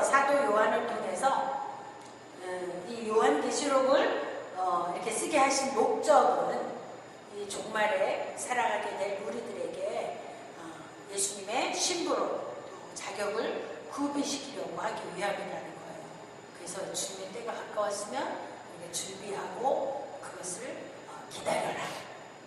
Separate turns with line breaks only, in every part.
사도 요한을 통해서 이 요한계시록을 이렇게 쓰게 하신 목적은 이 종말에 살아가게 될 우리들에게 예수님의 신부로 자격을 구비시키려고 하기 위함이라는 거예요. 그래서 주님의 때가 가까웠으면 우리가 준비하고 그것을 기다려라.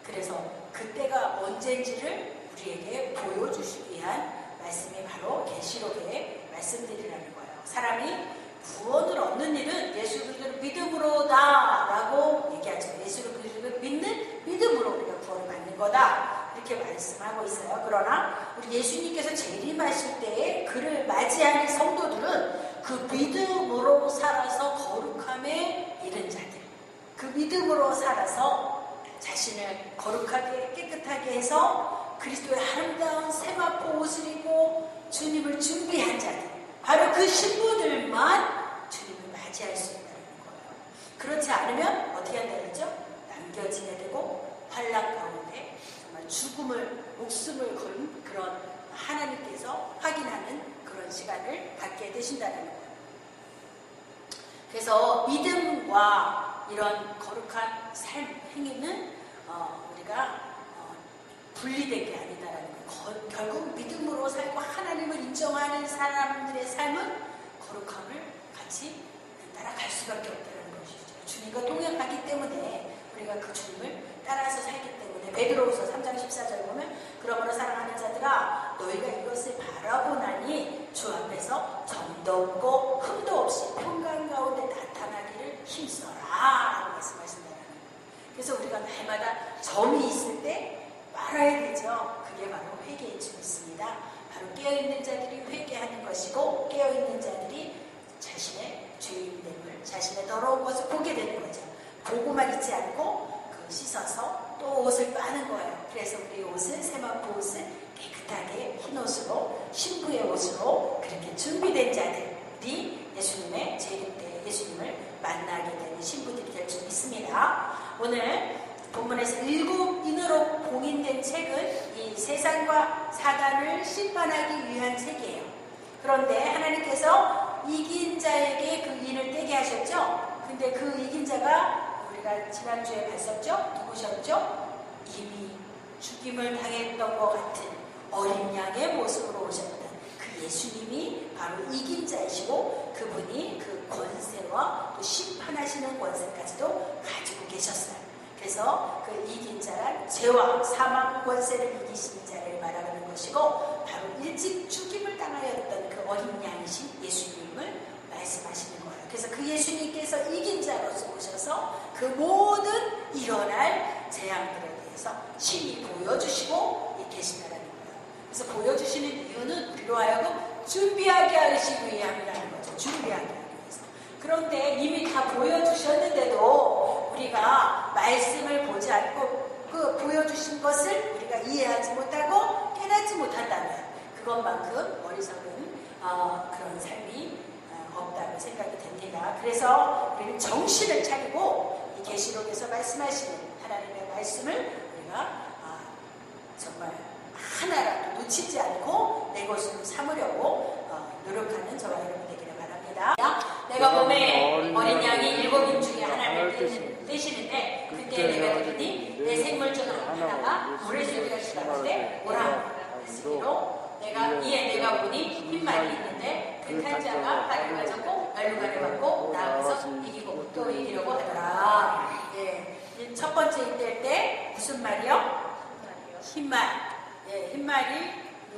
그래서 그 때가 언제인지를 우리에게 보여주시기 위한 말씀이 바로 계시록의 말씀들이라는 거예요. 사람이 구원을 얻는 일은 예수 그리스도를 믿음으로다 라고 얘기하죠. 예수 그리스도를 믿는 믿음으로 우리가 구원을 받는 거다 이렇게 말씀하고 있어요. 그러나 우리 예수님께서 재림하실 때에 그를 맞이하는 성도들은 그 믿음으로 살아서 거룩함에 이른 자들, 그 믿음으로 살아서 자신을 거룩하게 깨끗하게 해서 그리스도의 아름다운 세마포 옷을 입고 주님을 준비한 자들, 바로 그 신부들만 주님을 맞이할 수 있다는 거예요. 그렇지 않으면 어떻게 한다고 했죠? 남겨지게 되고 환난 가운데 정말 죽음을, 목숨을 건 그런 하나님께서 확인하는 그런 시간을 갖게 되신다는 거예요. 그래서 믿음과 이런 거룩한 삶, 행위는 우리가 분리된 게 아니다라는 거예요. 결국 믿음으로 살고 하나님을 인정하는 사람들의 삶은 거룩함을 같이 따라갈 수밖에 없다는 것이죠. 주님과 동행하기 때문에 우리가 그 주님을 따라서 살기 때문에 베드로후서 3장 14절 보면 그러므로 사랑하는 자들아 너희가 이것을 바라보나니 주 앞에서 점도 없고 흠도 없이 평강 가운데 나타나기를 힘써라 라고 말씀하신다는 거예요. 그래서 우리가 날마다 점이 있을 때 말아야 되죠. 그게 바로 회개의 춤이있습니다. 바로 깨어있는 자들이 회개하는 것이고 깨어있는 자들이 자신의 죄인됨을, 자신의 더러운 것을 보게 되는 거죠. 보고만 있지 않고 그 씻어서 또 옷을 빠는 거예요. 그래서 우리 옷은 세마포 옷을 깨끗하게 흰 옷으로 신부의 옷으로 그렇게 준비된 자들이 예수님의 재림 때 예수님을 만나게 되는 신부들이 될 줄 믿습니다. 오늘 본문에서 7인으로 봉인된 책은 이 세상과 사단을 심판하기 위한 책이에요. 그런데 하나님께서 이긴 자에게 그 인을 떼게 하셨죠. 근데 그 이긴 자가 우리가 지난주에 봤었죠. 누구셨죠? 이미 죽임을 당했던 것 같은 어린 양의 모습으로 오셨던 그 예수님이 바로 이긴 자이시고 그분이 그 권세와 또 심판하시는 권세까지도 가지고 계셨어요. 그래서 그 이긴 자란 죄와 사망 권세를 이기신 자를 말하는 것이고 바로 일찍 죽임을 당하였던 그 어린 양이신 예수님을 말씀하시는 거예요. 그래서 그 예수님께서 이긴 자로서 오셔서 그 모든 일어날 재앙들에 대해서 친히 보여주시고 계신다는 거예요. 그래서 보여주시는 이유는 우리로 하여금 준비하게 하시기 위함이라는 거죠. 준비하게 하기 위해서. 그런데 이미 다 보여주셨는데도 우리가 말씀을 보지 않고 그 보여주신 것을 우리가 이해하지 못하고 깨닫지 못한다면 그것만큼 어리석은 그런 삶이 없다고 생각이 됩니다. 그래서 우리는 정신을 차리고 이 계시록에서 말씀하시는 하나님의 말씀을 우리가 정말 하나라도 놓치지 않고 내 것으로 삼으려고 노력하는 저와 여러분 되기를 바랍니다. 내가 봄에 어린 양이 7인 중에 하나를 떼시는데 그때 내가 들으니 내 생물 중 하나가 물에 들어가시는데 오라 하시기로 이에 내가 보니 흰말이 있는데 그 탄자가 발을 가졌고 말루간을 받고 나아가서 이기고 또 이기려고 하더라. 예. 첫 번째 이때 때 무슨 말이요? 흰말. 예, 흰말이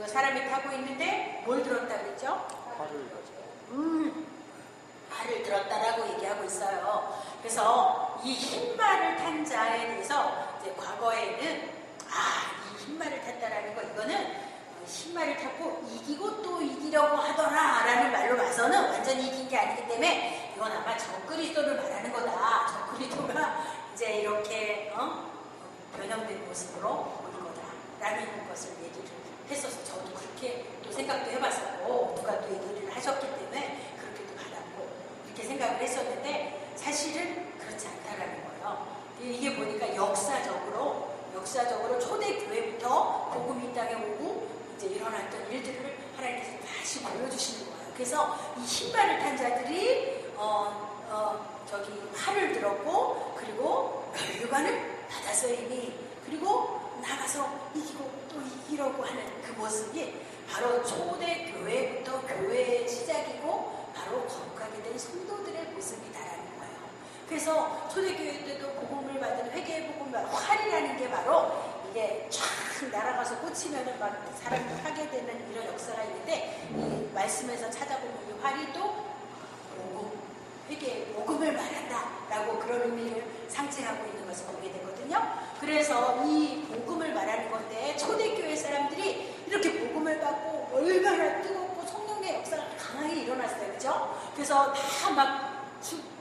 사람이 타고 있는데 뭘 들었다 그랬죠? 말을 들었다라고 얘기하고 있어요. 그래서 이 흰말을 탄 자에 대해서 이제 과거에는 이 흰말을 탔다라는 거 이거는 흰말을 타고 이기고 또 이기려고 하더라라는 말로 봐서는 완전히 이긴 게 아니기 때문에 이건 아마 적그리스도를 말하는 거다. 적그리스도가 이제 이렇게 변형된 모습으로 올 거다라는 것을 얘기를 했어서 저도 그렇게 또 생각도 해봤었고 누가 또 얘기를 하셨기 때문에 그렇게도 받았고 이렇게 생각을 했었는데 사실은 그렇지 않다라는 거예요. 이게 보니까 역사적으로 초대교회부터 복음이 이 땅에 오고 이제 일어났던 일들을 하나님께서 다시 보여주시는 거예요. 그래서 이 흰발을 탄 자들이 활을 들었고 그리고 결과를 받았으니 그리고 나가서 이기고 또 이기려고 하는 그 모습이 바로 초대 교회부터 교회의 시작이고 바로 거룩하게 된 성도들의 모습이다라는 거예요. 그래서 초대교회 때도 복음을 받은 회개의 복음, 활이라는 게 바로 이게 쫙 날아가서 꽂히면은 막 사람이 하게 되는 이런 역사가 있는데 이 말씀에서 찾아보면 이 활이 또 복음, 회개의 복음을 말한다라고 그런 의미를 상징하고 있는 것을 보게 되거든요. 그래서 이 복음을 말하는 건데 초대교회 사람들이 이렇게 복음을 받고 얼마나 뜨겁고 성령의 역사가 강하게 일어났어요. 그죠? 그래서 다 막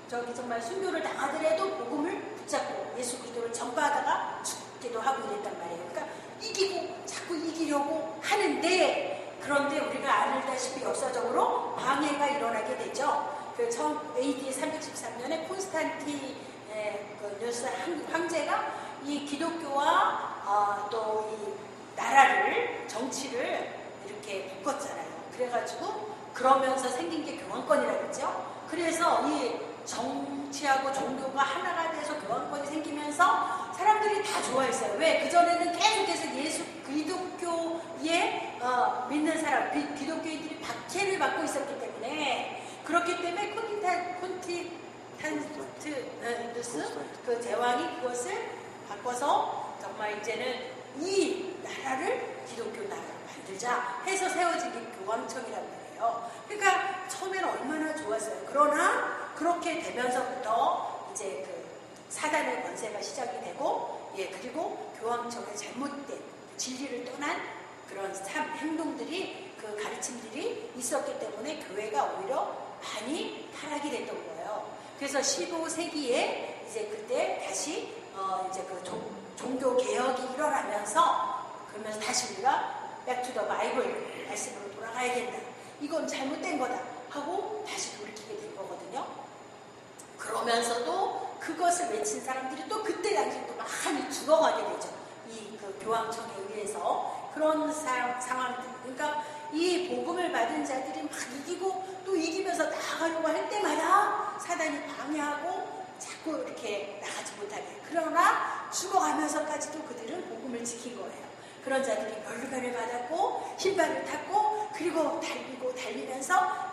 정말 순교를 당하더라도 복음을 붙잡고 예수 그리스도를 전파하다가 죽기도 하고 이랬단 말이에요. 그러니까 이기고 자꾸 이기려고 하는데 그런데 우리가 알다시피 역사적으로 방해가 일어나게 되죠. 그 AD 313년에 콘스탄티누스 황제가 이 기독교와 또 이 나라를 정치를 이렇게 바꿨잖아요. 그래가지고 그러면서 생긴 게 교황권이라고 했죠. 그래서 이 정치하고 종교가 하나가 돼서 교황권이 생기면서 사람들이 다 좋아했어요. 왜? 그전에는 계속해서 예수 기독교에 믿는 사람, 기독교인들이 박해를 받고 있었기 때문에 그렇기 때문에 콘스탄티누스 그 제왕이 그것을 바꿔서 정말 이제는 이 나라를 기독교 나라로 만들자 해서 세워진 게 교황청이란 말이에요. 그러니까 처음에는 얼마나 좋았어요. 그러나 그렇게 되면서부터 이제 그 사단의 권세가 시작이 되고 그리고 교황청의 잘못된 진리를 떠난 그런 행동들이 그 가르침들이 있었기 때문에 교회가 오히려 많이 타락이 됐던 거예요. 그래서 15세기에 이제 그때 다시 이제 그 종교 개혁이 일어나면서 그러면서 다시 우리가 Back to the Bible 말씀으로 돌아가야 된다. 이건 잘못된 거다 하고 다시 돌이키게 된 거거든요. 그러면서도 그것을 외친 사람들이 또 그때 당시 또 많이 죽어가게 되죠. 이 그 교황청에 의해서 그런 상황들. 그러니까 이 복음을 받은 자들이 막 이기고 또 이기면서 나가려고 할 때마다 사단이 방해하고 자꾸 이렇게 나가지 못하게. 그러나 죽어가면서까지도 그들은 복음을 지킨 거예요. 그런 자들이 멸류관을 받았고 흰발을 탔고 그리고 달리면서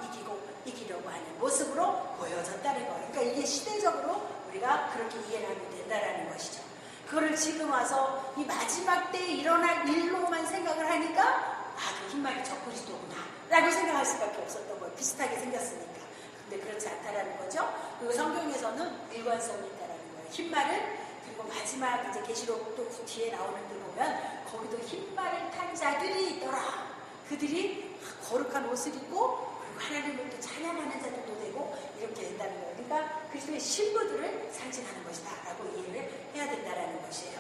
이기려고 하는 모습으로 보여졌다는 거예요. 그러니까 이게 시대적으로 우리가 그렇게 이해하면 된다는 것이죠. 그거를 지금 와서 이 마지막 때에 일어날 일로만 생각을 하니까 그 흰말이 적그리스도구나 라고 생각할 수밖에 없었던 거예요. 비슷하게 생겼으니까. 근데 그렇지 않다라는 거죠. 그리고 성경에서는 일관성이 있다라는 거예요. 흰말은 그리고 마지막 이제 계시록 또 뒤에 나오는 데 보면 거기도 흰말을 탄 자들이 있더라. 그들이 거룩한 옷을 입고 그리고 하나님을 또 찬양하는 자들도 되고 이렇게 된다는 거예요. 그러니까 그리스도의 신부들을 상징하는 것이다 라고 이해를 해야 된다는 것이에요.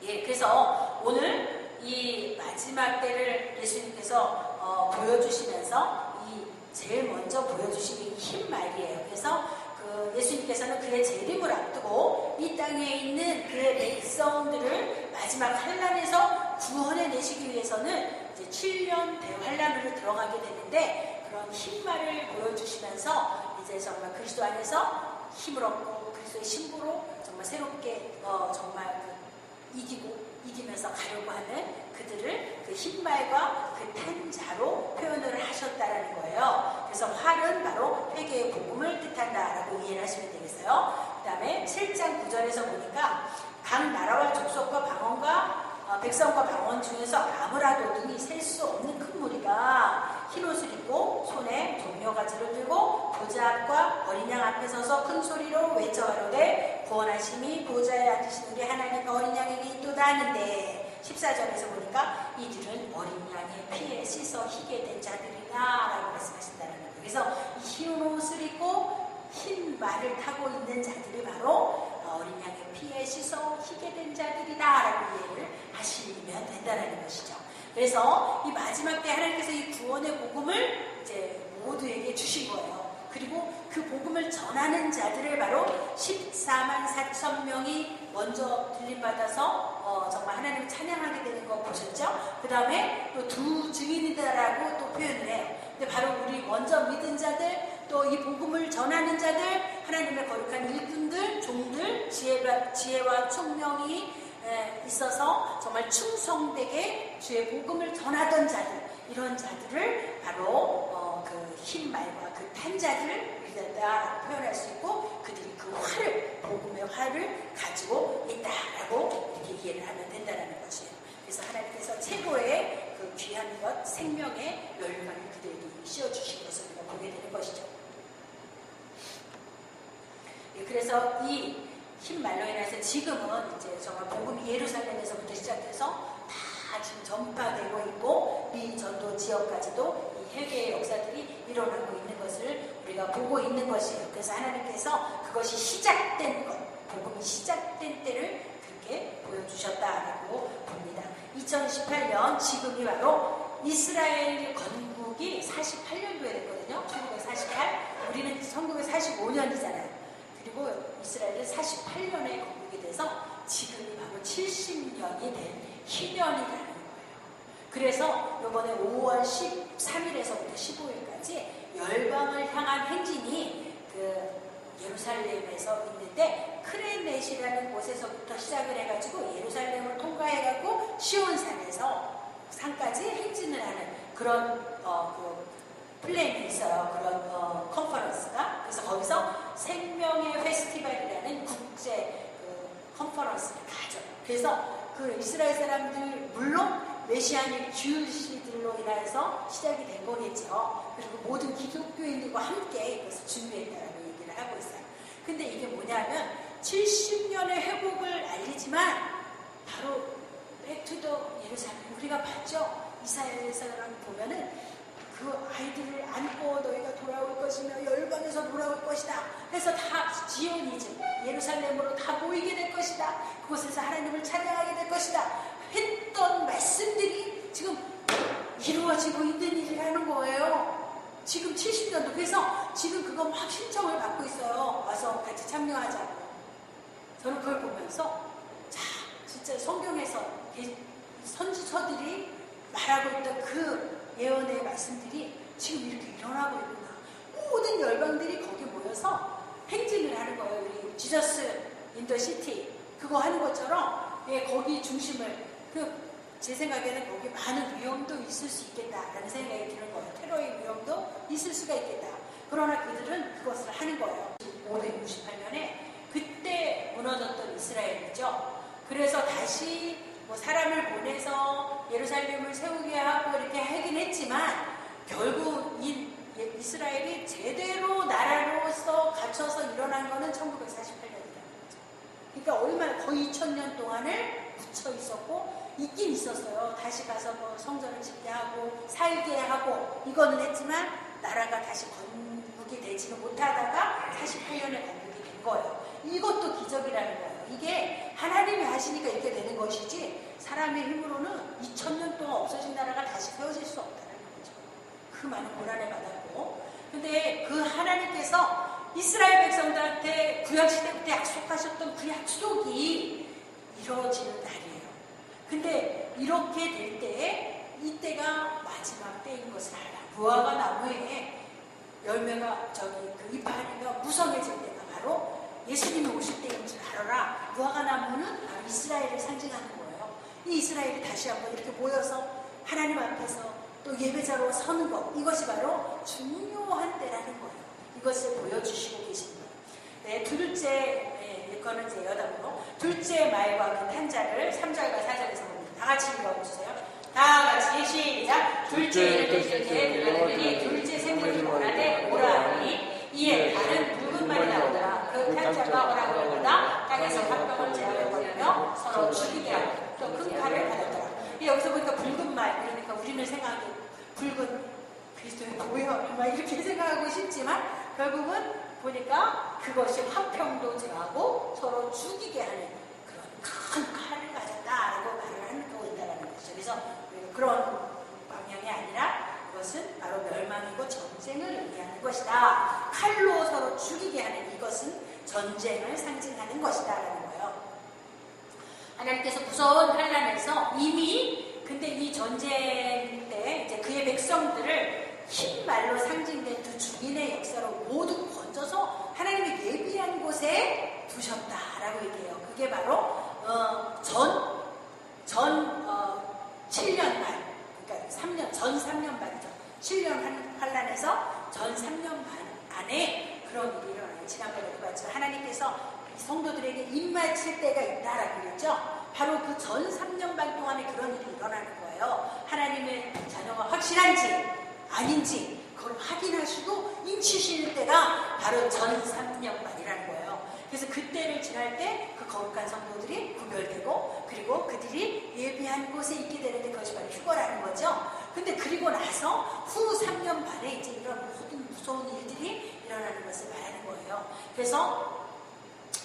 그래서 오늘 이 마지막 때를 예수님께서 보여주시면서 이 제일 먼저 보여주신 게 흰 말이에요. 그래서 예수님께서는 그의 재림을 앞두고 이 땅에 있는 그의 백성들을 마지막 환란에서 구원해내시기 위해서는 이제 7년 대환란으로 들어가게 되는데 그런 흰 말을 보여주시면서 이제 정말 그리스도 안에서 힘을 얻고 그리스도의 신부로 정말 새롭게 정말 이기면서 가려고 하는 그들을 그 흰말과 그 탄자로 표현을 하셨다라는 거예요. 그래서 활은 바로 회개의 복음을 뜻한다라고 이해를 하시면 되겠어요. 그 다음에 7장 9절에서 보니까 각 나라와 족속과 방언과 백성과 방언 중에서 아무라도 눈이 셀 수 없는 큰 무리가 흰 옷을 입고 손에 종려가지를 들고 보좌 앞과 어린 양 앞에 서서 큰 소리로 외쳐가로되 구원하심이 보좌에 앉으시는 게 하나님과 어린 양에게 있도다 하는데 14절에서 보니까 이들은 어린 양의 피에 씻어 희게 된 자들이다 라고 말씀하신다는 거예요. 그래서 이 흰 옷을 입고 흰 말을 타고 있는 자들이 바로 어린 양의 피에 씻어 희게 된 자들이다 라고 이해를 하시면 된다는 것이죠. 그래서 이 마지막 때 하나님께서 이 구원의 복음을 이제 모두에게 주신 거예요. 그리고 그 복음을 전하는 자들을 바로 14만 4천 명이 먼저 들림받아서 정말 하나님을 찬양하게 되는 거 보셨죠? 그 다음에 또 두 증인이다라고 또 표현을 해요. 근데 바로 우리 먼저 믿은 자들, 또 이 복음을 전하는 자들, 하나님의 거룩한 일꾼들, 종들, 지혜와 총명이 있어서 정말 충성되게 주의 복음을 전하던 자들, 이런 자들을 바로 그 흰 말과 그 탄자들을 우리가 표현할 수 있고, 그들이 그 활을, 복음의 활을 가지고 있다라고 이렇게 이해를 하면 된다는 것이에요. 그래서 하나님께서 최고의 그 귀한 것, 생명의 열매를 그들에게 씌워주신 것을 우리가 보게 되는 것이죠. 그래서 이 흰 말로 인해서 지금은 이제 정말 복음이 예루살렘에서부터 시작해서 다 지금 전파되고 있고, 미 전도 지역까지도 이 회개의 역사들이 일어나고 있는 것을 우리가 보고 있는 것이에요. 그래서 하나님께서 그것이 시작된 것, 복음이 시작된 때를 그렇게 보여주셨다라고 봅니다. 2018년 지금이 바로 이스라엘 건국이 48년도에 됐거든요. 1948, 우리는 1945년이잖아요. 그리고 이스라엘은 48년에 건국이 돼서 지금이 바로 70년이 된 희년이라는 거예요. 그래서 이번에 5월 13일에서부터 15일까지 열방을 향한 행진이 그 예루살렘에서 있는데, 크레넷이라는 곳에서부터 시작을 해가지고 예루살렘을 통과해가고 시온산에서 산까지 행진을 하는 그런 그 플랜이 있어요. 그런 컨퍼런스가. 그래서 거기서 생명의 페스티벌이라는 국제 컨퍼런스를 가죠. 그래서 그 이스라엘 사람들, 물론 메시아닉 주시들로 인해서 시작이 된 거겠죠. 그리고 모든 기독교인들과 함께 이것을 준비했다라고 얘기를 하고 있어요. 근데 이게 뭐냐면 70년의 회복을 알리지만 바로 백투더 예루살렘, 우리가 봤죠? 이사야서를 보면은 그 아이들을 안고 너희가 돌아올 것이며 열방에서 돌아올 것이다. 그래서 다 지오니즘, 예루살렘으로 다 모이게 될 것이다. 그곳에서 하나님을 찬양하게 될 것이다. 했던 말씀들이 지금 이루어지고 있는 일이라는 거예요. 지금 70년도. 그래서 지금 그거 막 신청을 받고 있어요. 와서 같이 참여하자고. 저는 그걸 보면서 자, 진짜 성경에서 선지서들이 말하고 있던 그 예언의 말씀들이 지금 이렇게 일어나고 있구나. 모든 열방들이 거기 모여서 행진을 하는 거예요. 우리 지저스 인 더 시티 그거 하는 것처럼 거기 중심을, 제 생각에는 거기 많은 위험도 있을 수 있겠다라는 생각이 드는 거예요. 테러의 위험도 있을 수가 있겠다. 그러나 그들은 그것을 하는 거예요. 568년에 그때 무너졌던 이스라엘이죠. 그래서 다시 사람을 보내서 예루살렘을 세우게 하고 이렇게 하긴 했지만, 결국 이스라엘이 제대로 나라로서 갖춰서 일어난 거는 1948년이라는 거죠. 그러니까 얼마나 거의 2000년 동안을 묻혀 있었고 있긴 있었어요. 다시 가서 성전을 짓게 하고 살게 하고 이거는 했지만 나라가 다시 건국이 되지는 못하다가 48년에 건국이 된 거예요. 이것도 기적이라는 거예요. 이게 하나님이 하시니까 이렇게 되는 것이지 사람의 힘으로는 2000년 동안 없어진 나라가 다시 세워질 수 없다는 거죠. 그 많은 고난을 받았고, 근데 그 하나님께서 이스라엘 백성들한테 구약시대부터 약속하셨던 그 약속이 이루어지는 날이에요. 근데 이렇게 될 때에 이때가 마지막 때인 것을 알아. 무화과 나무에 열매가 그 이파리가 무성해질 때가 바로 예수님이 오실 때인 줄 알아라. 무화과 나무는 바로 이스라엘을 상징하는 거예요. 이 이스라엘이 다시 한번 이렇게 모여서 하나님 앞에서 또 예배자로 서는 것, 이것이 바로 중요한 때라는 거예요. 이것을 보여주시고 계신 거예요. 네, 둘째, 이거는 이제 여담으로 둘째 말과 그 탄자를 3절과 4절에서 봅니다. 다 같이 읽어주세요. 다 같이 시작. 둘째 이를 들으니 둘째 생물이 원하되 오라 하니 이에 다른 붉은 말이 나오더라. 그 탄자가 오라고 하다 땅에서 각병을 제하여 서로 죽이게 하고 또 큰 칼을 받았더라. 여기서 보니까 붉은 말, 그러니까 우리는 생각하기 붉은 그리스도의 보여 막 이렇게 생각하고 싶지만 결국은 보니까 그것이 화평도 제하고 서로 죽이게 하는 그런 큰 칼을 가졌다라고 말을 하고 있다는 것이죠. 그래서 그런 방향이 아니라 이것은 바로 멸망이고 전쟁을 의미하는 것이다. 칼로 서로 죽이게 하는 이것은 전쟁을 상징하는 것이다라는 거예요. 하나님께서 무서운 환란에서 이미 근데 이 전쟁 때 이제 그의 백성들을 흰 말로 상징된 두 주민의 역사로 모두 건져서 하나님이 예비한 곳에 두셨다라고 얘기해요. 그게 바로 전 7년 반, 그러니까 3년, 전 3년 반이죠. 7년 환란에서 전 3년 반 안에 그런 일이 일어나요. 지난번에도 봤죠. 하나님께서 성도들에게 입맞힐 때가 있다라고 그랬죠. 바로 그 전 3년 반 동안에 그런 일이 일어나는 거예요. 하나님의 자녀가 확실한지 아닌지 그걸 확인하시고 인치시는 때가 바로 전 3년 반이라는 거예요. 그래서 그때를 지날 때 그 거룩한 성도들이 구별되고 그리고 그들이 예비한 곳에 있게 되는데 그것이 바로 휴거라는 거죠. 근데 그리고 나서 후 3년 반에 이제 이런 모든 무서운 일들이 일어나는 것을 말하는 거예요. 그래서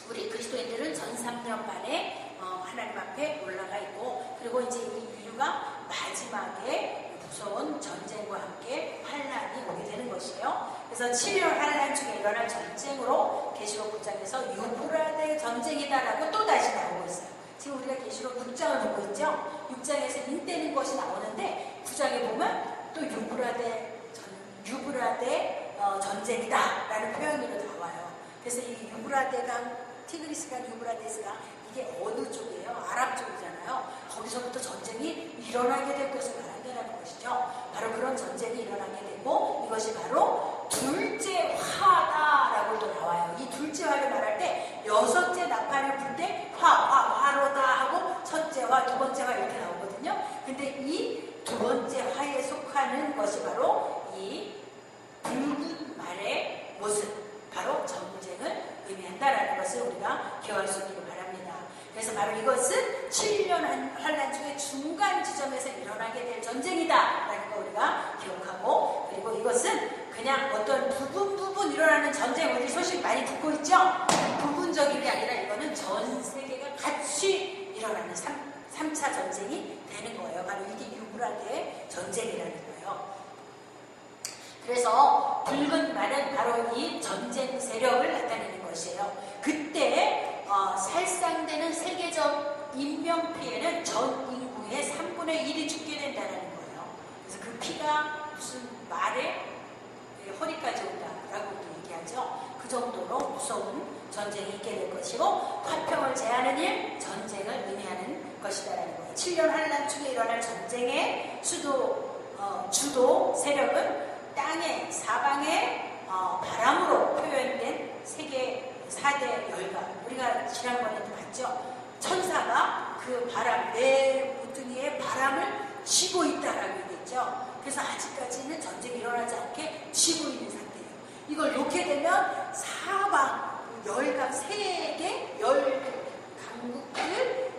우리 그리스도인들은 전 3년 반에 하나님 앞에 올라가 있고 그리고 이제 이 이유가 마지막에 무서운 전쟁과 함께 환란이 오게 되는 것이에요. 그래서 7년 환란 중에 일어날 전쟁으로 계시록 9장에서 유브라데 전쟁이다라고 또 다시 나오고 있어요. 지금 우리가 계시록 6장을 보고 있죠. 6장에서 인때는 것이 나오는데 9장에 보면 또 유브라데 전쟁이다라는 표현으로 나와요. 그래서 이 유브라데강 티그리스강 유브라데스가 이게 어느 쪽이에요? 아랍 쪽이잖아요. 거기서부터 전쟁이 일어나게 될 것을 말한다는 것이죠. 바로 그런 전쟁이 일어나게 되고 이것이 바로 둘째 화다라고도 나와요. 이 둘째 화를 말할 때 여섯째 나팔을 불 때 화로다 하고 첫째 화, 두 번째 화 이렇게 나오거든요. 근데 이 두 번째 화에 속하는 것이 바로 이 붉은 말의 모습, 바로 전쟁을 의미한다라는 것을 우리가 기억할 수 있기를 바랍니다. 그래서 바로 이것은 7년 환란 중에 중간 지점에서 일어나게 될 전쟁이다라는 거 우리가 기억하고 그리고 이것은 그냥 어떤 부분 일어나는 전쟁 우리 소식 많이 듣고 있죠? 부분적인 게 아니라 이거는 전 세계가 같이 일어나는 3차 전쟁이 되는 거예요. 바로 이게 유브라데 전쟁이라는 거예요. 그래서 붉은 말은 바로 이 전쟁 세력을 나타내는 것이에요. 그때 살상되는 세계적 인명피해는 전 인구의 3분의 1이 죽게 된다는 거예요. 그래서 그 피가 무슨 말에 허리까지 온다라고 얘기하죠. 그 정도로 무서운 전쟁이 있게 될 것이고 화평을 제하는 일, 전쟁을 의미하는 것이다라는 거예요. 7년 환란 중에 일어날 전쟁의 주도 세력은 땅의 사방의 바람으로 표현된 세계 4대 열강. 우리가 지난번에도 봤죠. 천사가 그 바람, 내 모퉁이에 바람을 쥐고 있다라고 얘기했죠. 그래서 아직까지는 전쟁이 일어나지 않게 쥐고 있는 상태예요. 이걸 놓게 되면 사방 열강, 세계 열 강국들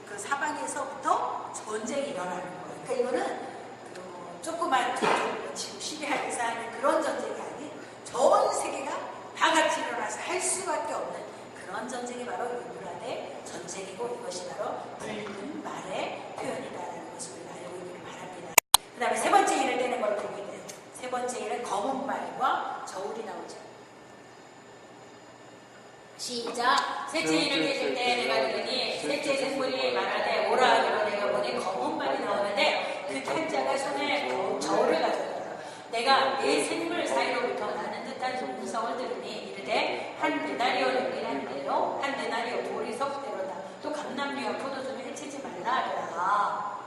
그 사방에서부터 전쟁이 일어나는 거예요. 그러니까 이거는 조그만 지금 시리아에서 하는 그런 전쟁이 아닌 전 세계가 다 같이 일어나서 할 수밖에 없는 그런 전쟁이 바로 유브라데 전쟁이고 이것이 바로 붉은 말의 표현이다라는 것을 우리가 알고 있기를 바랍니다. 그 다음에 세 번째 일을 떼는 걸 보게 돼요. 세 번째 일은 검은 말과 저울이 나오죠. 시작. 셋째 일을 떼실 때 내가 들으니 셋째 생물이 말하되 오라 하기로 내가 보니 검은 말이 나오는데 그 탄자가 손에 저울을 가졌다. 내가 네 생물 사이로부터 나는 듯한 음성을 들으니 이르되 한 데나리오는 일한 대로 한 데나리오 돌이 석대로다. 또 감람류와 포도주를 해치지 말라 하더라.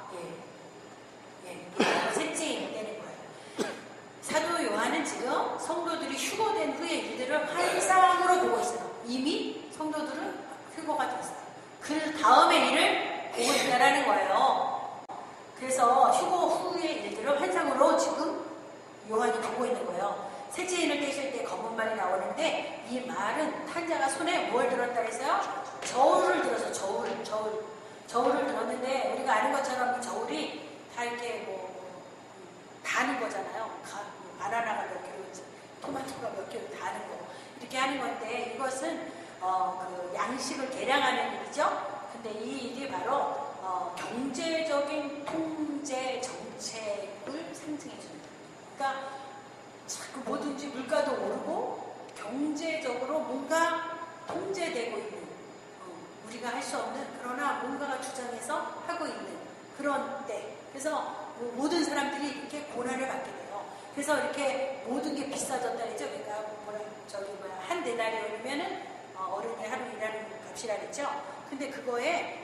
셋째 일을 떼는 거예요. 사도 요한은 지금 성도들이 휴거된 후의 일들을 환상으로 보고 있어요. 이미 성도들은 휴거가 됐어요. 그 다음의 일을 보고 있다라는 거예요. 그래서 휴거 후의 일들을 환상으로 지금 요한이 보고 있는 거예요. 셋째 인을 떼실 때 검은 말이 나오는데 이 말은 탄자가 손에 뭘 들었다 그랬어요? 저울을 들어서 저울을 들었는데 우리가 아는 것처럼 이 저울이 다 이렇게 다는 거잖아요. 바나나가 몇 킬로, 토마토가 몇 킬로 다는 거 이렇게 하는 건데 이것은 그 양식을 계량하는 일이죠. 근데 이 일이 바로 경제적인 통제 정책을 상징해 줍니다. 그러니까 자꾸 뭐든지 물가도 오르고 경제적으로 뭔가 통제되고 있는 우리가 할 수 없는 그러나 뭔가가 주장해서 하고 있는 그런 때 그래서 모든 사람들이 이렇게 고난을 받게 돼요. 그래서 이렇게 모든 게 비싸졌다 그랬죠. 그러니까 한 대나리온이면은 어른이 하루 일하는 값이라 그랬죠. 근데 그거에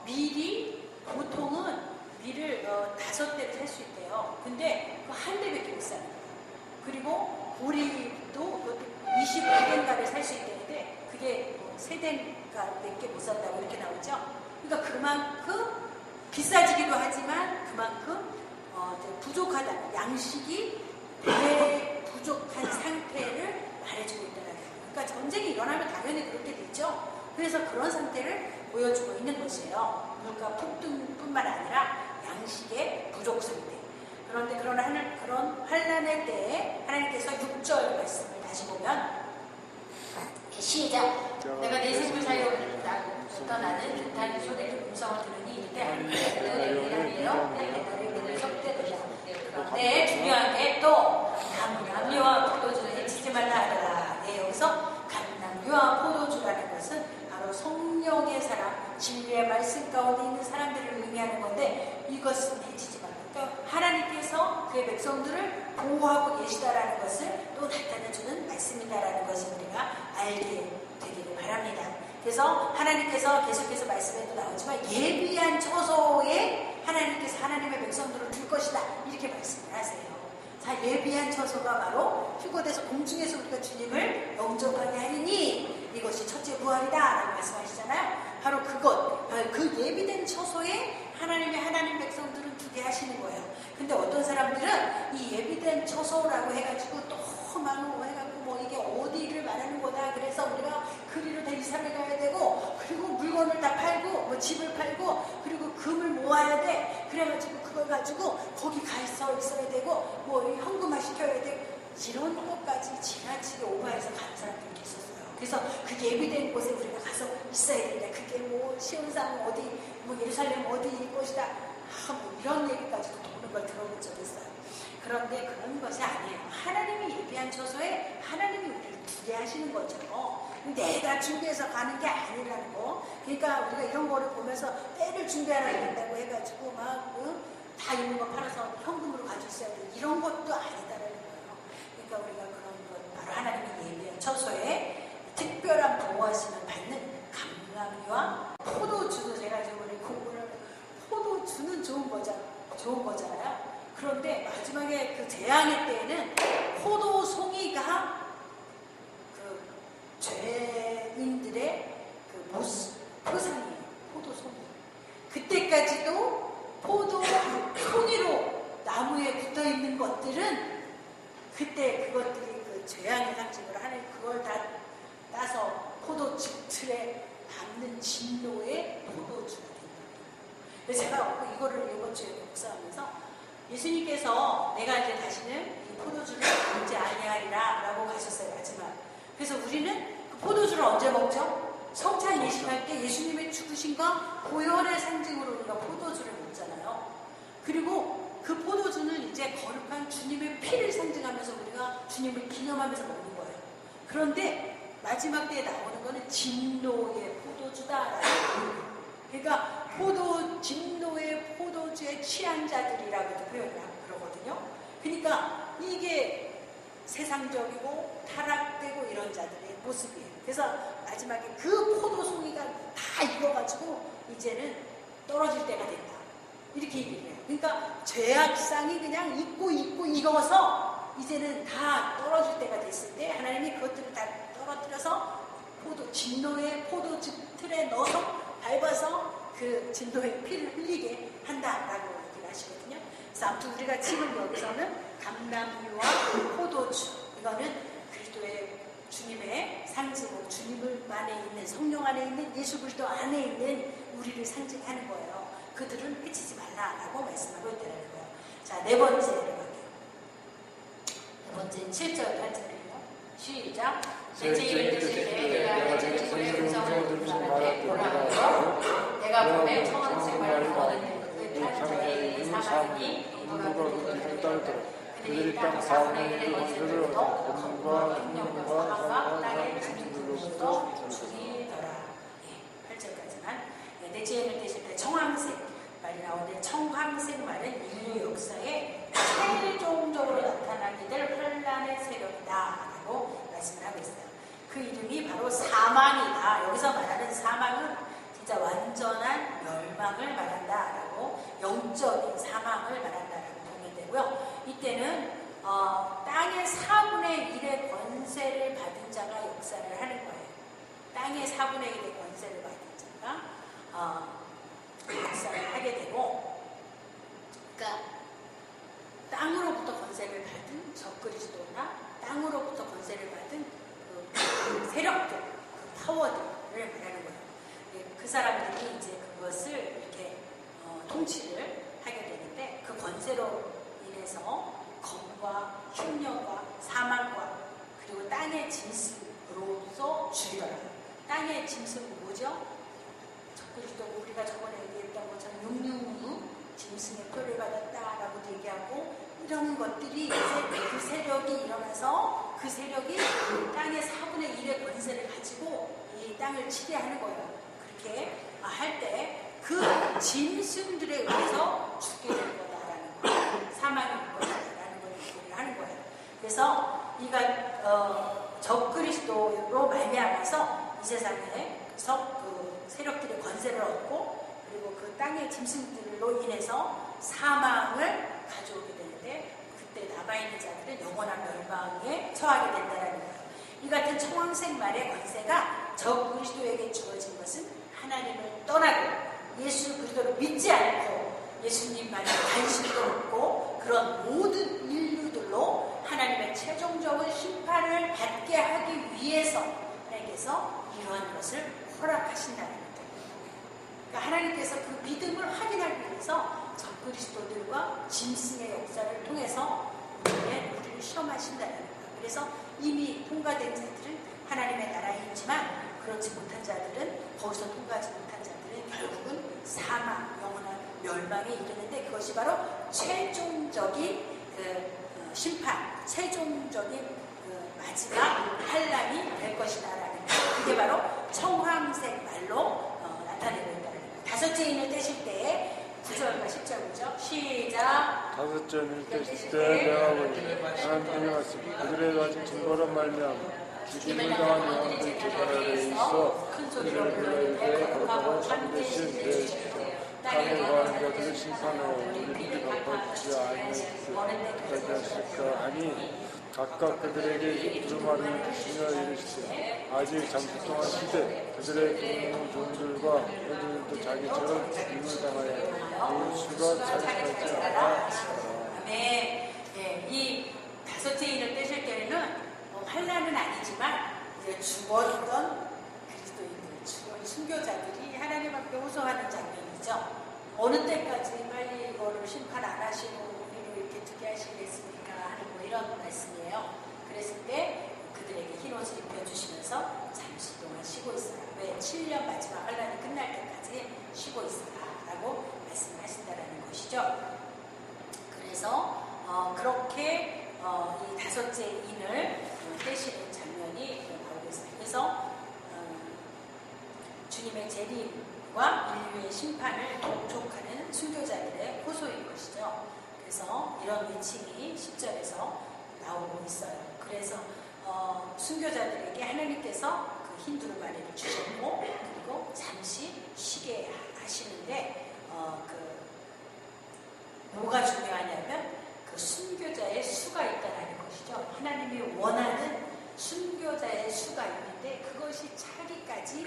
밀이 보통은 밀을 5대를 살 수 있대요. 근데 그 한 대밖에 못 사는 거예요. 그리고 보리도 25대인가를 살 수 있다는데 그게 3대인가 몇 개 못 산다고 이렇게 나오죠. 그러니까 그만큼 비싸지기도 하지만 그만큼 부족하다. 양식이 부족한 상태를 말해주고 있다는 거예요. 그러니까 전쟁이 일어나면 당연히 그렇게 되죠. 그래서 그런 상태를 보여주고 있는 것이에요. 물가 폭등뿐만 아니라 양식의 부족 상태. 그런데 그런 환난의 때에 하나님께서 6절 말씀을 다시 보면 시작. 내가 내 생을 사이로 떠나는 깃털 소리를 음성을 들으니 이때 하나님의 속되더라. 그런데 중요한 게 또 감람류와 포도주를 해치지 말라 하더라. 여기서 감람류와 포도주라는 것은 바로 성령의 사람, 진리의 말씀 가운데 있는 사람들을 의미하는 건데 이것은 해치지 말라. 그러니까 하나님께서 그의 백성들을 보호하고 계시다라는 것을 또 나타내주는 말씀이다라는 것을 우리가 알게 되기를 바랍니다. 그래서 하나님께서 계속해서 말씀에도 나오지만 예비한 처소에 하나님께서 하나님의 백성들을 둘 것이다 이렇게 말씀을 하세요. 자, 예비한 처소가 바로 휴거돼서 공중에서 우리가 주님을 영접하게 하리니 이것이 첫째 부활이다 라고 말씀하시잖아요. 바로 그것, 그 예비된 처소에 하나님 백성들은 두게 하시는 거예요. 근데 어떤 사람들은 이 예비된 처소라고 해가지고 또 막 해가지고 뭐 이게 어디를 말하는 거다. 그래서 우리가 그리로 다 이사를 가야 되고 그리고 물건을 다 팔고 뭐 집을 팔고 그리고 금을 모아야 돼. 그래가지고 그걸 가지고 거기 가 있어야 되고 뭐 현금화 시켜야 되고 이런 것까지 지나치게 오버해서 가는 사람들이 있었어요. 그래서 그 예비된 곳에 우리가 가서 있어야 된다. 그게 뭐 시온산 어디 뭐 예루살렘 어디일 것이다. 뭐 이런 얘기까지도 도는 걸 들어본 적이 있어요. 그런데 그런 것이 아니에요. 하나님이 예비한 처소에 하나님이 우리를 두게 하시는 거죠. 내가 준비해서 가는 게 아니라는 거. 그러니까 우리가 이런 거를 보면서 때를 준비하라 된다고 해가지고 막 다 있는 거 팔아서 현금으로 가지고 있어야 돼. 이런 것도 아니다라는 거예요. 그러니까 우리가 그런 것 바로 하나님이 예비한 처소에 특별한 보호하심을 받는 감람류와 포도주도 제가 지금 오늘 공부를 포도주는 좋은 거잖아요. 그런데 마지막에 그 재앙의 때에는 포도송이가 그 죄인들의 그 표상이에요. 포도송이. 그때까지도 포도송이로 나무에 붙어 있는 것들은 그때 그것들이 그 죄악의 상징으로 하는 그걸 다 따서 포도즙 틀에 담는 진노의 포도주가 된다. 그래서 제가 이거를 이번 주에 목사하면서 예수님께서 내가 이제 다시는 이 포도주를 먹지 아니하리라 라고 가셨어요. 마지막. 그래서 우리는 그 포도주를 언제 먹죠? 성찬 예식할 때 예수님의 죽으심과 보혈의 상징으로 우리가 포도주를 먹잖아요. 그리고 그 포도주는 이제 거룩한 주님의 피를 상징하면서 우리가 주님을 기념하면서 먹는 거예요. 그런데 마지막 때에 나오는 거는 진노의 포도주다라는 거예요. 그러니까 진노의 포도주에 취한 자들이라고도 표현을 그러거든요. 그러니까 이게 세상적이고 타락되고 이런 자들의 모습이에요. 그래서 마지막에 그 포도송이가 다 익어가지고 이제는 떨어질 때가 된다. 이렇게 얘기를 해요. 그러니까 죄악상이 그냥 익고 익어서 이제는 다 떨어질 때가 됐을 때 하나님이 그것들을 다 떨어뜨려서 진노의 포도즙 틀에 넣어서 밟아서 그 진노의 피를 흘리게 한다라고 얘기를 하시거든요. 그래서 아무튼 우리가 지금 여기서는 감람류와 포도주 이거는 그리스도의 주님의 상징으로 주님을 안에 있는 성령 안에 있는 예수 그리스도 안에 있는 우리를 상징하는 거예요. 그들은 해치지 말라라고 말씀하고 있다는 거예요. 자, 네 번째로 갈게요. 네 번째는 7절 8절이에요. 시작. 제 이를 드실 때 내가 제 주의 음성을 듣는 말한테 보라고 내가 봄에 청원색 말을 얻었는데 그 자들의 사마리니 누가 그들을 떨더라. 그들이 땅 4분의 1의 건설로부터 검과 능력과 사랑과 땅의 주민들로부터 죽이더라. 8절 대지연을 떼실 때 청황색 말이 나오는데 청황색 말은 인류 역사에 최종적으로 나타나게 될 환란의 세력이다라고 말씀을 하고 있어요. 그 이름이 바로 사망이다. 여기서 말하는 사망은 진짜 완전한 멸망을 말한다라고, 영적인 사망을 말한다라고 보면 되고요. 이때는 땅의 4분의 1의 권세를 받은 자가 역사를 하는 거예요. 땅의 4분의 1의 권세를 받은 자가 역사를 하게 되고, 그러니까 땅으로부터 권세를 받은 적그리스도나 땅으로부터 권세를 받은 그 세력들, 그 파워들을 말하는 거예요. 그 사람들이 이제 그것을 이렇게 통치를 하게 되는데, 그 권세로 인해서 검과 흉년과 사망과 그리고 땅의 짐승으로서 죽이더라. 땅의 짐승은 뭐죠? 적그리스도, 우리가 저번에 얘기했던 것처럼 666 짐승의 표를 받았다라고도 얘기하고, 이런 것들이 이제 그 세력이 일어나서 그 세력이 땅의 4분의 1의 권세를 가지고 이 땅을 치게하는 거예요. 그렇게 할 때 그 짐승들에 의해서 죽게 되는 거다라는 거예요. 사망이 있는 거다라는 걸 얘기를 하는 거예요. 그래서 이가 적그리스도로 말미암아서 이 세상에서 그 세력들의 권세를 얻고, 그리고 그 땅의 짐승들로 인해서 사망을 가져오게 되는데, 그때 남아있는 자들은 영원한 멸망에 처하게 된다는 거예요. 이 같은 청황색 말의 권세가 적그리스도에게 주어진 것은 하나님을 떠나고 예수 그리스도를 믿지 않고 예수님만에 관심도 없고 그런 모든 인류들로 하나님의 최종적인 심판을 받게 하기 위해서 하나님께서 이러한 것을 허락하신다는 거예요. 그러니까 하나님께서 그 믿음을 확인하기 위해서 적그리스도들과 짐승의 역사를 통해서 우리를 시험하신다는 거예요. 그래서 이미 통과된 자들은 하나님의 나라에 있지만, 그렇지 못한 자들은, 거기서 통과하지 못한 자들은 결국은 사망, 영원한 멸망에 이르는데, 그것이 바로 최종적인 심판, 최종적인 마지막 환란이 될 것이다라는 거예요. 그게 바로 청황색 말로 나타내고 있다는 거예요. 다섯째 인을 떼실 때에 9절과 10절 보죠. 시작.
다섯째 인을 떼실 때 내가 보니 하나님의 말씀 그들의 가진 증거로 말미암아 죽임을 당한 영혼들 두 아래에 있어 그들을 불러이르되 거룩하고 참되신 내 주여 땅에 거하는 자들을 심판하여 우리를 갚아주지 아니하시리까 하실까 하니, 각각 그들에게 두루마리를 주시며 이르시되 아직 잠시 동안 쉬되 그들의 종들과 그들도 자기처럼 죽임을 당하여 수가 자식하지 않아.
아멘. 이 다섯째 인을 떼실 때는 환란은 아니지만 이제 죽었던 그리스도인들, 죽은 순교자들이 하나님 앞에 호소하는 장면이죠. 어느 때까지 빨리 이거를 심판 안 하시고 우리를 이렇게 두게 하시겠습니까? 하는 뭐 이런 말씀이에요. 그랬을 때 그들에게 흰 옷을 입혀주시면서 잠시 동안 쉬고 있어라. 왜? 7년 마지막 환란이 끝날 때까지 쉬고 있어라 라고 말씀을 하신다는 것이죠. 그래서 그렇게 이 다섯째 인을 떼시는 장면이 나오고 있습니다. 그래서 주님의 재림과 인류의 심판을 독촉하는 순교자들의 호소인 것이죠. 그래서 이런 위칭이 10절에서 나오고 있어요. 그래서 순교자들에게 하나님께서 그 흰 두루마리를 주셨고, 그리고 잠시 쉬게 하시는데 뭐가 중요하냐면 그 순교자의 수가 있다는 것이죠. 하나님이 원하는 순교자의 수가 있는데 그것이 차기까지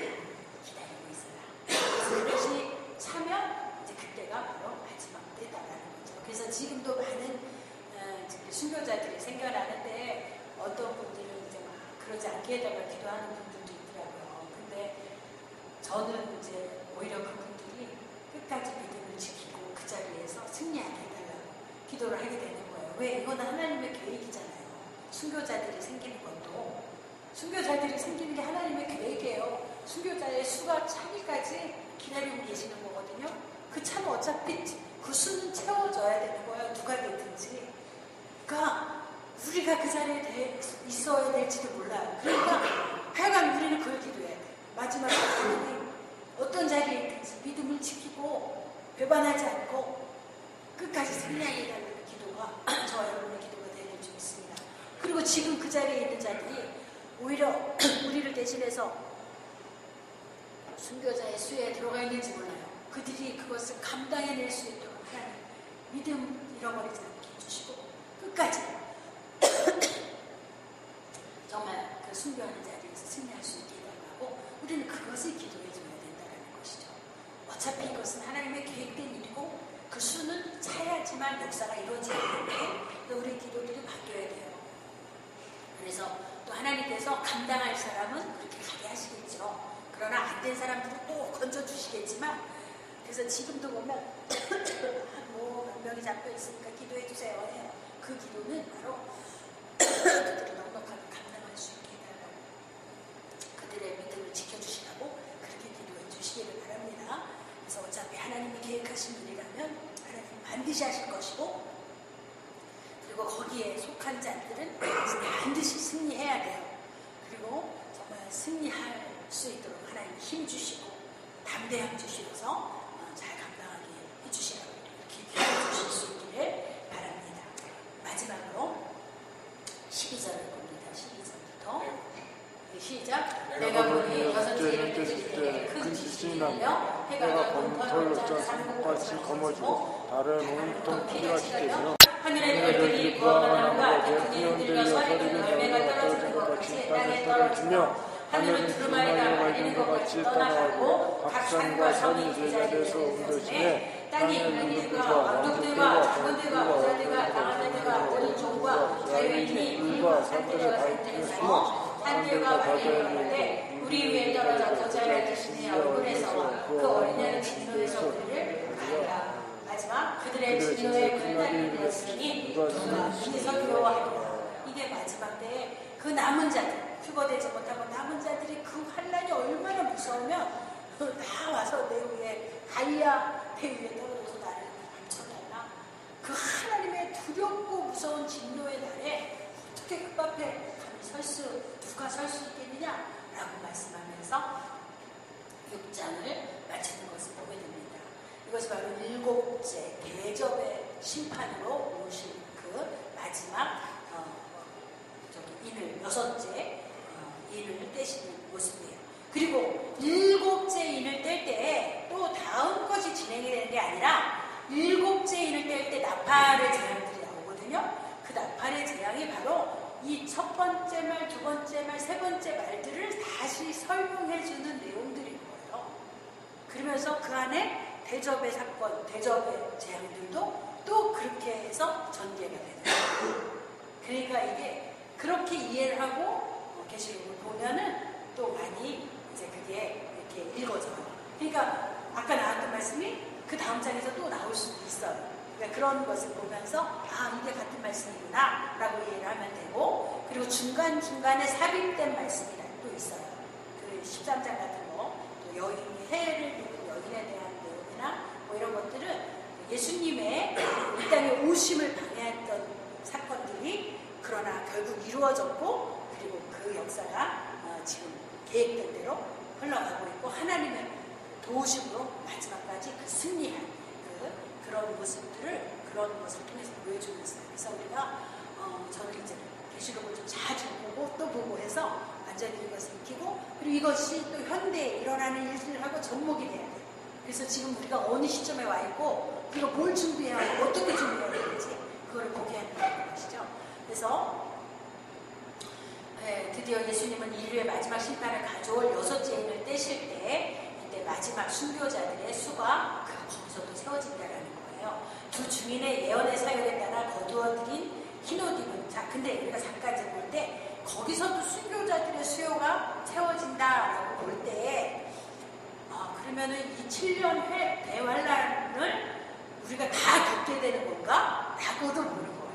기다리고 있어요. 그것이 차면 이제 그때가 바로 마지막 때다라는 거죠. 그래서 지금도 많은 순교자들이 생겨나는데 어떤 분들은 이제 막 그러지 않게 해달라고 기도하는 분들도 있더라고요. 근데 저는 이제 오히려 그분들이 끝까지 믿음을 지키고 그 자리에서 승리하게 해달라고 기도를 하게 되는 거예요. 왜? 이거는 하나님의 계획이잖아요. 순교자들이 생기는 것도. 순교자들이 생기는 게 하나님의 계획이에요. 순교자의 수가 차기까지 기다리고 계시는 거거든요. 그 차는 어차피 그 수는 채워져야 되는 거예요. 누가 되든지. 그러니까 우리가 그 자리에 있어야 될지도 몰라요. 그러니까 하여간 우리는 그걸 기도해야 돼. 마지막에 하나님 어떤 자리에 있든지 믿음을 지키고 배반하지 않고 끝까지 승리하게 달라는 기도가 저와 여러분의 기도가 되길 줄 믿습니다. 그리고 지금 그 자리에 있는 자들이 오히려 우리를 대신해서 순교자의 수에 들어가 있는지 몰라요. 그들이 그것을 감당해낼 수 있도록 하나님 믿음 잃어버리지 않게 해주시고 끝까지 정말 그 순교하는 자리에서 승리할 수 있게 해달라고 우리는 그것을 기도해줘야 된다는 것이죠. 어차피 이것은 하나님의 계획된 일이고 그 수는 차야지만 역사가 이루어지기 때문에 우리 기도들이 바뀌어야 돼요. 그래서 또 하나님께서 감당할 사람은 그렇게 가게 하시겠죠. 그러나 안 된 사람들은 또 건져주시겠지만, 그래서 지금도 보면 뭐 몇 명이 잡혀 있으니까 기도해 주세요 해요. 그 기도는 바로 그들이 넉넉하게 감당할 수 있게 해달라고, 그들의 믿음을 지켜주시라고 그렇게 기도해 주시기를 바랍니다. 그래서 어차피 하나님이 계획하신 일이라면 하나님 반드시 하실 것이고, 그리고 거기에 속한 자들은 반드시 승리해야 돼요. 그리고 정말 승리할 수 있도록 하나님 힘 주시고 담대함 주시면서 잘 감당하게 해주시라고 이렇게 기도해 주실 수 있기를 바랍니다. 마지막으로 12절을 봅니다. 12절부터 시작. 내가 보니 여섯째 이를 떼실 때 큰 지진이 나며 해가 검털 산국같이 검어지고 달은 온통 피같이 되며 하늘의 별들이 무화과 나무가 대풍에 흔들려 서리는 열매가 떨어지는 것 같이 땅에 떨어지며 하늘은 두루마리가 말리는 것 같이 떠나가고 각 산과 성이 제자리에서 옮겨지네. 땅이 인민들과 왕족들과 장관들과 부자들과 강한 자들과 모든 종과 자유인이 불과 산들과 갈등에 숨어 산들과 바다에 가되 우리 위에 떨어져 더 잘할 것이니 얼굴에서 그 어린애는 진노에서 우리를 가리라. 마지막 그들의 진노에 풀날이 되었으니 누가 그에서 두려워하리라. 이게 마지막 때에 그 남은 자들, 휴거되지 못하고 남은 자들이 그 환란이 얼마나 무서우면 다 와서 내 위에 가이아 배 위에 떨어져서 나를 감춰달라. 그 하나님의 두렵고 무서운 진노의 날에 어떻게 그 앞에 누가 설 수 있겠느냐라고 말씀하면서 6장을 마치는 것을 보게 됩니다. 이것이 바로 7째 대접의 심판으로 오신 그 마지막 인을 6째 인을 떼시는 모습이에요. 그리고 7째 인을 뗄 때 또 다음 것이 진행이 되는 게 아니라 7째 인을 뗄 때 나팔의 재앙들이 나오거든요. 그 나팔의 재앙이 바로 이 첫 번째 말, 두 번째 말, 세 번째 말들을 다시 설명해주는 내용들인 거예요. 그러면서 그 안에 대접의 사건, 대접의 재앙들도 또 그렇게 해서 전개가 되는 거예요. 그러니까 이게 그렇게 이해를 하고 계시록을 보면은 또 많이 이제 그게 이렇게 읽어져요. 그러니까 아까 나왔던 말씀이 그 다음 장에서 또 나올 수도 있어요. 그러니까 그런 것을 보면서 아 이게 같은 말씀이구나 라고 이해를 하면 되고, 그리고 중간중간에 삽입된 말씀이 또 있어요. 그 13장 같은 거, 또 여인이 해를 입은 여인에 대한 내용이나 뭐 이런 것들은 예수님의 이 땅에 오심을 방해했던 사건들이 그러나 결국 이루어졌고, 그리고 그 역사가 지금 계획된 대로 흘러가고 있고 하나님의 도우심으로 마지막까지 그 승리한 그런 모습들을 그런 것을 통해서 보여주고 있어요. 그래서 우리가 저는 이제 계시록을 좀 자주 보고 또 보고 해서 완전히 이것을 익히고, 그리고 이것이 또 현대에 일어나는 일들하고 접목이 돼야 돼요. 그래서 지금 우리가 어느 시점에 와 있고 우리가 뭘 준비해야 하고 어떻게 준비해야 되는지 그걸 보게 하는 것이죠. 그래서 드디어 예수님은 인류의 마지막 심판을 가져올 6째 인을 떼실 때 이때 마지막 순교자들의 수가 거기서도 세워진다라는 거예요. 두 증인의 예언의 사역에 따라 거두어들인 흰옷 입은 자, 근데 우리가 잠깐 볼 때 거기서도 순교자들의 수요가 채워진다라고 볼 때 그러면은 이 7년 대환란을 우리가 다 겪게 되는 건가? 라고도 보는 거예요.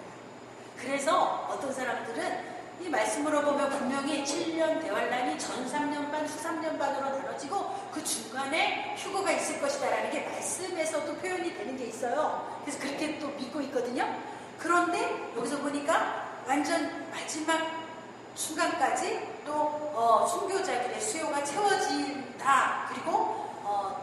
그래서 어떤 사람들은 이 말씀으로 보면 분명히 7년 대환란이 전 3년 반, 후 3년 반으로 나눠지고 그 중간에 휴거가 있을 것이다 라는 게 말씀에서도 표현이 되는 게 있어요. 그래서 그렇게 또 믿고 있거든요. 그런데 여기서 보니까 완전 마지막 순간까지 또 순교자들의 수요가 채워진다. 그리고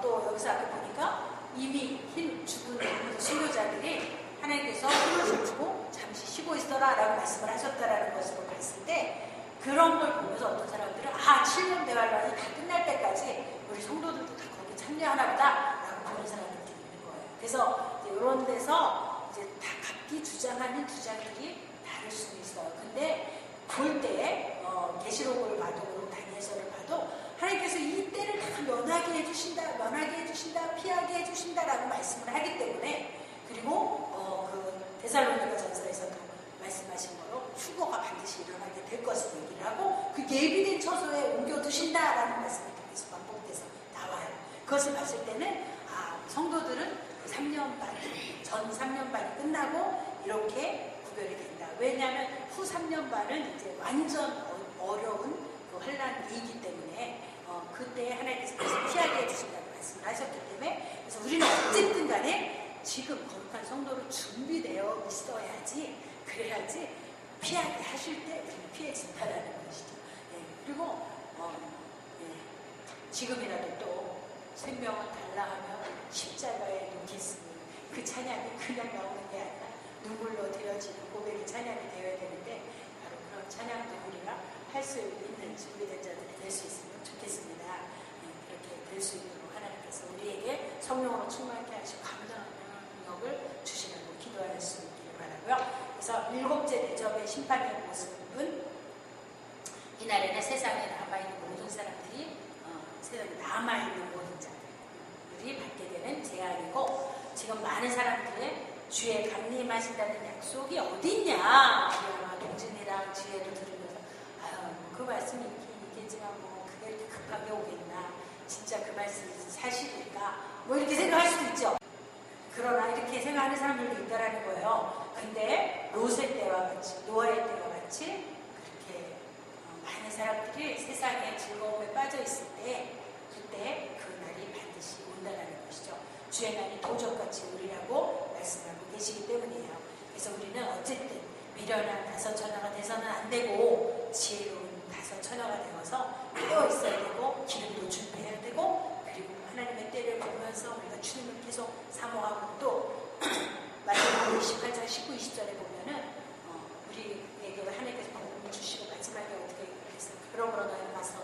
또 여기서 아까 보니까 이미 죽은 순교자들이 하나님께서 힘을 주고 잠시 쉬고 있어라 라고 말씀을 하셨다라는 것을 봤을 때 그런 걸 보면서 어떤 사람들은 7년 대환란이 다 끝날 때까지 우리 성도들도 다 거기에 참여하나 보다 라고 보는 사람들이 있는 거예요. 그래서 이런 데서 이제 다 각기 주장하는 주장들이 다를 수 있어요. 근데 볼 때 계시록을 봐도 다니엘서를 봐도 하나님께서 이 때를 다 면하게 해주신다, 피하게 해주신다라고 말씀을 하기 때문에 그리고 그 데살로니가 전서에서도 말씀하신 거로 휴거가 반드시 일어나게 될 것을 얘기를 하고 그 예비된 처소에 옮겨두신다라는 말씀이 계속 반복돼서 나와요. 그것을 봤을 때는 성도들은 그 3년 반, 전 3년 반이 끝나고 이렇게 구별이 된다. 왜냐하면 후 3년 반은 이제 완전 어려운 그 환란이기 때문에 그때 하나님께서 피하게 해주신다고 말씀을 하셨기 때문에 그래서 우리는 어쨌든 간에 지금 거룩한 성도로 준비되어 있어야지 그래야지 피하게 하실 때 우리는 피해진다라는 것이죠. 그리고 지금이라도 또 생명을 달라 하면 십자가에 놓겠으니 그 찬양이 그냥 나오는 게 아니라 눈물로 드려지는 고백이 찬양이 되어야 되는데 바로 그런 찬양도 우리가 할 수 있는 준비된 자들이 될 수 있으면 좋겠습니다. 그렇게 될 수 있도록 하나님께서 우리에게 성령으로 충만케 하시고 감당하는 능력을 주시라고 기도할 수 있기를 바라고요. 그래서 7째 대접의 심판의 모습은 이날에는 세상에 남아있는 모든 사람들이 세상에 남아있는 모든 자들이 받게 되는 재앙이고 지금 많은 사람들의 주에 감림하신다는 약속이 어딨냐 우리 아마 동진이랑 지혜를 들으면서 그 말씀이 있겠지만 그게 이렇게 급하게 오겠나 진짜 그 말씀이 사실일까 이렇게 생각할 수도 있죠. 그러나 이렇게 생각하는 사람들도 있다라는 거예요. 근데 롯의 때와 같이 노아의 때와 같이 그렇게 많은 사람들이 세상의 즐거움에 빠져 있을 때 그때 그 날이 반드시 온다라는 것이죠. 주의 날이 도적같이 오리라고 말씀하고 계시기 때문이에요. 그래서 우리는 어쨌든 미련한 다섯처녀가 돼서는 안 되고 지혜로운 다섯처녀가 되어서 깨어 있어야 되고 기름도 준비해야 되고 그리고 하나님의 때를 보면서 우리가 주님을 계속 사모하고 또 마지막 28장 19, 20절에 보면은 우리에게 하나님께서 복음을 주시고 마지막에 어떻게 했어요? 그러므로 너희는 가서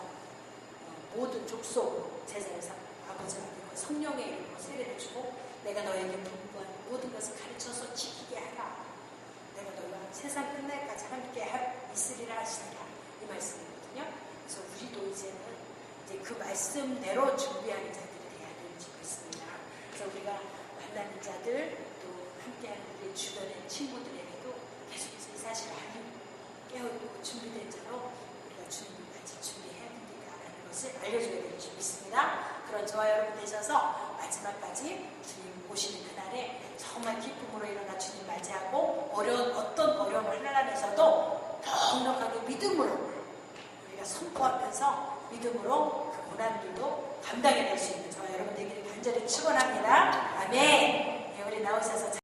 모든 족속 제자를 아버지와 성령의 이름으로 세례를 주고 내가 너에게 분부한 모든 것을 가르쳐서 지키게 하라. 내가 너희와 세상 끝날까지 함께 있으리라 하시니라. 이 말씀이거든요. 그래서 우리도 이제 그 말씀대로 준비하는 자들이 돼야 되는 줄 믿습니다. 그래서 우리가 만나는 자들 또 함께하는 우리 주변의 친구들에게도 계속해서 이 사실을 깨어있고 준비된 자로 우리가 주님을 같이 준비해야 됩니다라는 것을 알려줘야 되는 줄 믿습니다. 그런 저와 여러분 되셔서 마지막까지 주님 오시는 그날에 정말 기쁨으로 일어나 주님 맞이하고 어떤 어려운 환난에서도 넉넉하게 믿음으로 우리가 선포하면서 믿음으로 그 고난들도 감당해낼 수 있는 저와 여러분 되기를 간절히 축원합니다. 아멘. 우리 나오셔서